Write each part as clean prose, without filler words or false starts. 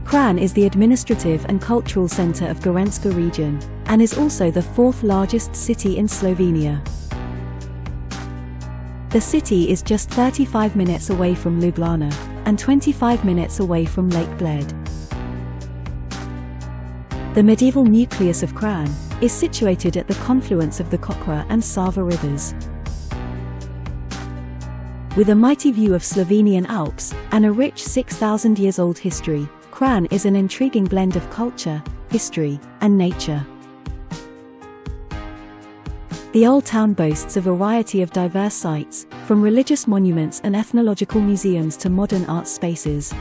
Kranj is the administrative and cultural center of Gorenjska region, and is also the fourth largest city in Slovenia. The city is just 35 minutes away from Ljubljana, and 25 minutes away from Lake Bled. The medieval nucleus of Kranj is situated at the confluence of the Kokra and Sava rivers. With a mighty view of Slovenian Alps and a rich 6,000 years old history, Kranj is an intriguing blend of culture, history, and nature. The Old Town boasts a variety of diverse sites, from religious monuments and ethnological museums to modern art spaces.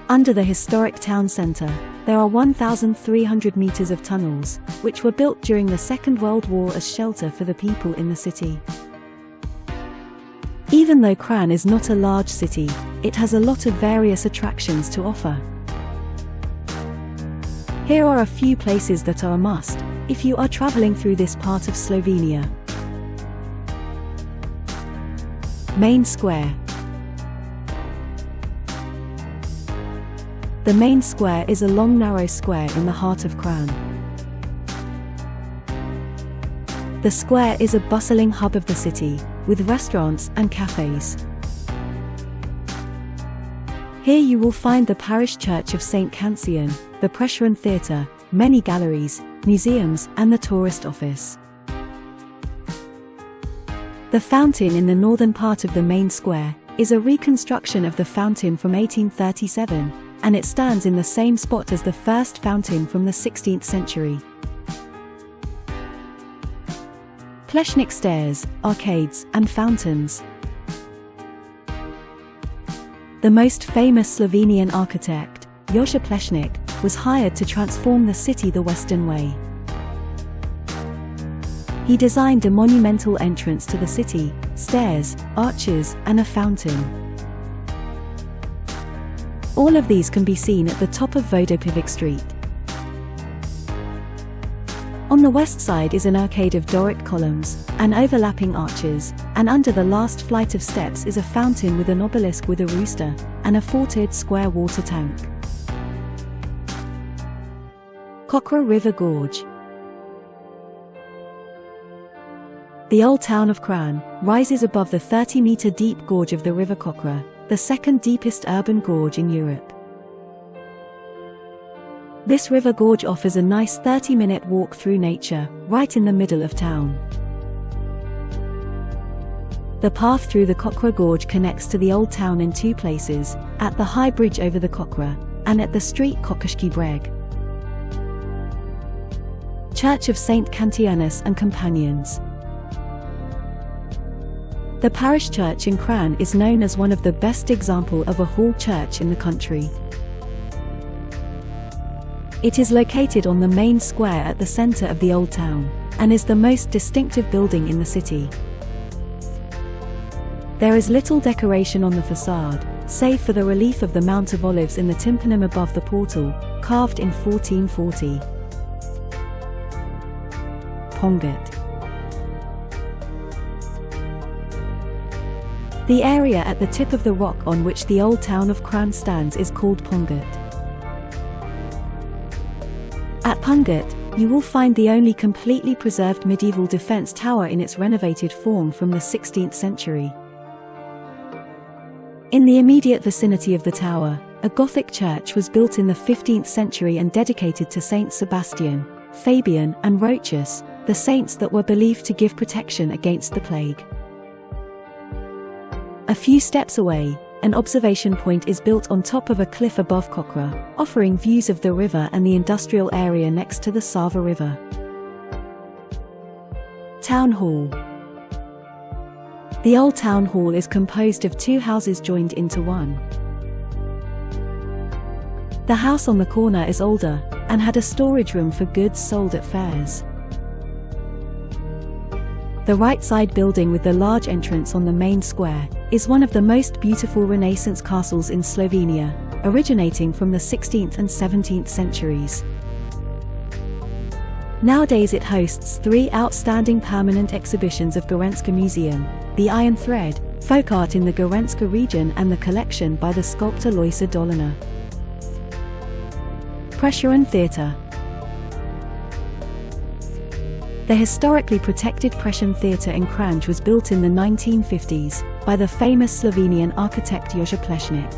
Under the historic town centre, there are 1,300 meters of tunnels, which were built during the Second World War as shelter for the people in the city. Even though Kranj is not a large city, it has a lot of various attractions to offer. Here are a few places that are a must if you are traveling through this part of Slovenia. Main Square. The Main Square is a long narrow square in the heart of Kranj. The square is a bustling hub of the city, with restaurants and cafes. Here you will find the parish church of St. Cancian, the Prešeren Theatre, many galleries, museums, and the tourist office. The fountain in the northern part of the main square is a reconstruction of the fountain from 1837, and it stands in the same spot as the first fountain from the 16th century. Plešnik stairs, arcades, and fountains. The most famous Slovenian architect, Jože Plečnik, was hired to transform the city the Western way. He designed a monumental entrance to the city, stairs, arches, and a fountain. All of these can be seen at the top of Vodopivec Street. On the west side is an arcade of Doric columns and overlapping arches, and under the last flight of steps is a fountain with an obelisk with a rooster and a forted square water tank. Kokra River Gorge. The old town of Kranj rises above the 30-meter deep gorge of the River Kokra, the second deepest urban gorge in Europe. This river gorge offers a nice 30-minute walk through nature, right in the middle of town. The path through the Kokra Gorge connects to the old town in two places, at the high bridge over the Kokra, and at the street Kokoški Breg. Church of St. Cantianus and Companions. The parish church in Kranj is known as one of the best example of a hall church in the country. It is located on the main square at the center of the old town, and is the most distinctive building in the city. There is little decoration on the facade, save for the relief of the Mount of Olives in the tympanum above the portal, carved in 1440. Pongat. The area at the tip of the rock on which the old town of Kranj stands is called Pongat. At Pongat, you will find the only completely preserved medieval defense tower in its renovated form from the 16th century. In the immediate vicinity of the tower, a Gothic church was built in the 15th century and dedicated to Saint Sebastian, Fabian, and Rochus, the saints that were believed to give protection against the plague. A few steps away, an observation point is built on top of a cliff above Kokra, offering views of the river and the industrial area next to the Sava River. Town Hall. The old town hall is composed of two houses joined into one. The house on the corner is older, and had a storage room for goods sold at fairs. The right side building with the large entrance on the main square is one of the most beautiful Renaissance castles in Slovenia, originating from the 16th and 17th centuries. Nowadays it hosts three outstanding permanent exhibitions of Gorenjska Museum, the Iron Thread, folk art in the Gorenska region and the collection by the sculptor Lojza Dolina. Prešeren Theatre. The historically protected Prešeren Theatre in Kranj was built in the 1950s by the famous Slovenian architect Jože Plečnik.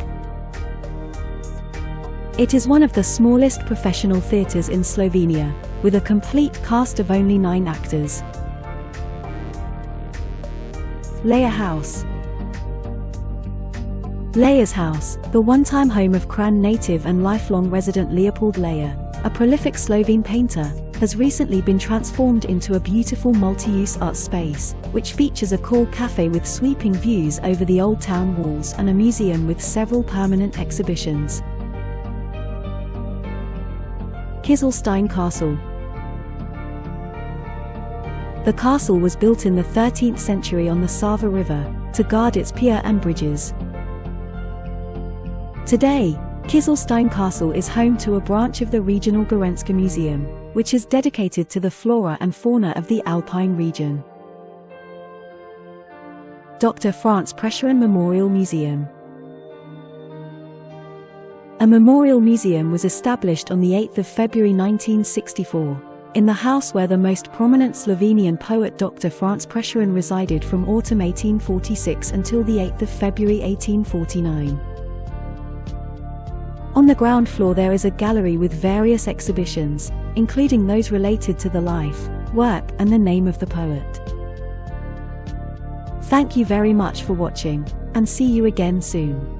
It is one of the smallest professional theatres in Slovenia, with a complete cast of only 9 actors. Lejja House. Lejja's House, the one-time home of Kranj native and lifelong resident Leopold Lejja, a prolific Slovene painter, has recently been transformed into a beautiful multi-use art space, which features a cool cafe with sweeping views over the old town walls and a museum with several permanent exhibitions. Kizilstein Castle. The castle was built in the 13th century on the Sava River, to guard its pier and bridges. Today, Kizilstein Castle is home to a branch of the regional Gorenska Museum, which is dedicated to the flora and fauna of the Alpine region. Dr. Franz Prešeren Memorial Museum. A memorial museum was established on the 8th of February 1964, in the house where the most prominent Slovenian poet Dr. Franz Prešeren resided from autumn 1846 until the 8th of February 1849. On the ground floor there is a gallery with various exhibitions, including those related to the life, work, and the name of the poet. Thank you very much for watching, and see you again soon.